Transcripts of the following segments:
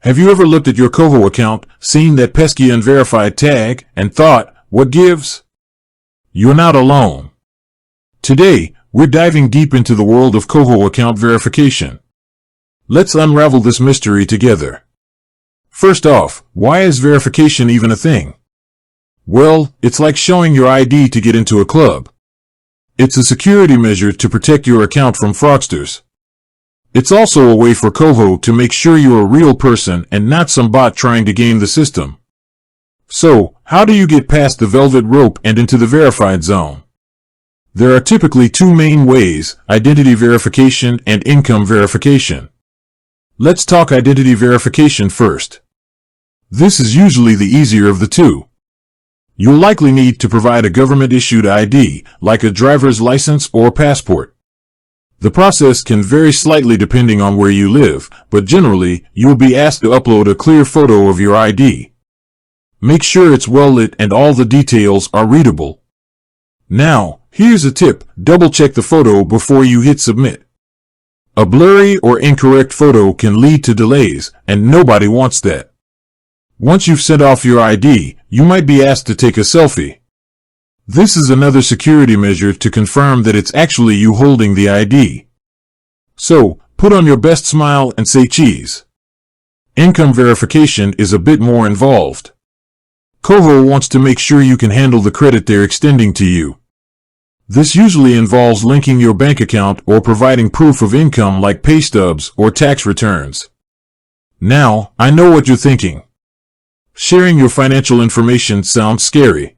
Have you ever looked at your Koho account, seen that pesky unverified tag, and thought, what gives? You're not alone. Today, we're diving deep into the world of Koho account verification. Let's unravel this mystery together. First off, why is verification even a thing? Well, it's like showing your ID to get into a club. It's a security measure to protect your account from fraudsters. It's also a way for Koho to make sure you're a real person and not some bot trying to game the system. So, how do you get past the velvet rope and into the verified zone? There are typically two main ways: identity verification and income verification. Let's talk identity verification first. This is usually the easier of the two. You'll likely need to provide a government-issued ID, like a driver's license or passport. The process can vary slightly depending on where you live, but generally, you'll be asked to upload a clear photo of your ID. Make sure it's well lit and all the details are readable. Now, here's a tip: double-check the photo before you hit submit. A blurry or incorrect photo can lead to delays, and nobody wants that. Once you've sent off your ID, you might be asked to take a selfie. This is another security measure to confirm that it's actually you holding the ID. So, put on your best smile and say cheese. Income verification is a bit more involved. Koho wants to make sure you can handle the credit they're extending to you. This usually involves linking your bank account or providing proof of income like pay stubs or tax returns. Now, I know what you're thinking. Sharing your financial information sounds scary.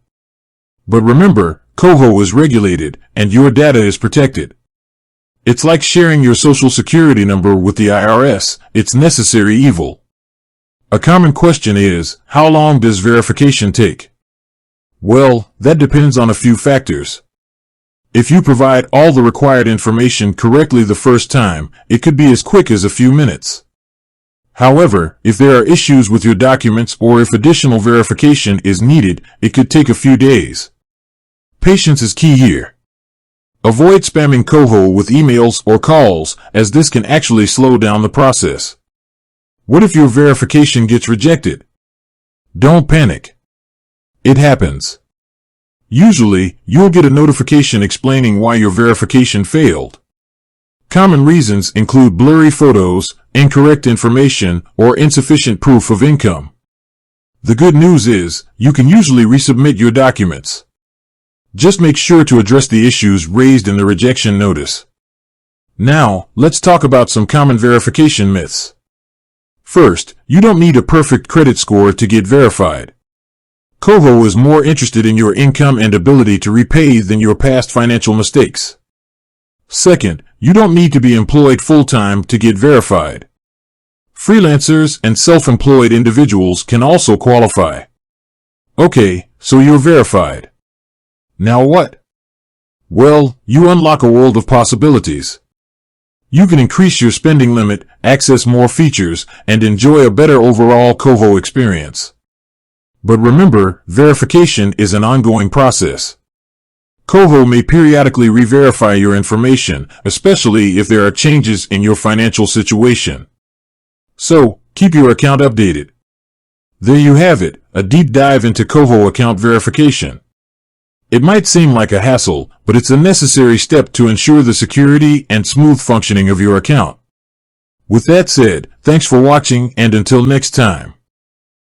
But remember, Koho is regulated, and your data is protected. It's like sharing your social security number with the IRS. It's necessary evil. A common question is, how long does verification take? Well, that depends on a few factors. If you provide all the required information correctly the first time, it could be as quick as a few minutes. However, if there are issues with your documents or if additional verification is needed, it could take a few days. Patience is key here. Avoid spamming Koho with emails or calls, as this can actually slow down the process. What if your verification gets rejected? Don't panic. It happens. Usually, you'll get a notification explaining why your verification failed. Common reasons include blurry photos, incorrect information, or insufficient proof of income. The good news is, you can usually resubmit your documents. Just make sure to address the issues raised in the rejection notice. Now, let's talk about some common verification myths. First, you don't need a perfect credit score to get verified. Koho is more interested in your income and ability to repay than your past financial mistakes. Second, you don't need to be employed full-time to get verified. Freelancers and self-employed individuals can also qualify. Okay, so you're verified. Now what? Well, you unlock a world of possibilities. You can increase your spending limit, access more features, and enjoy a better overall Koho experience. But remember, verification is an ongoing process. Koho may periodically re-verify your information, especially if there are changes in your financial situation. So, keep your account updated. There you have it, a deep dive into Koho account verification. It might seem like a hassle, but it's a necessary step to ensure the security and smooth functioning of your account. With that said, thanks for watching, and until next time.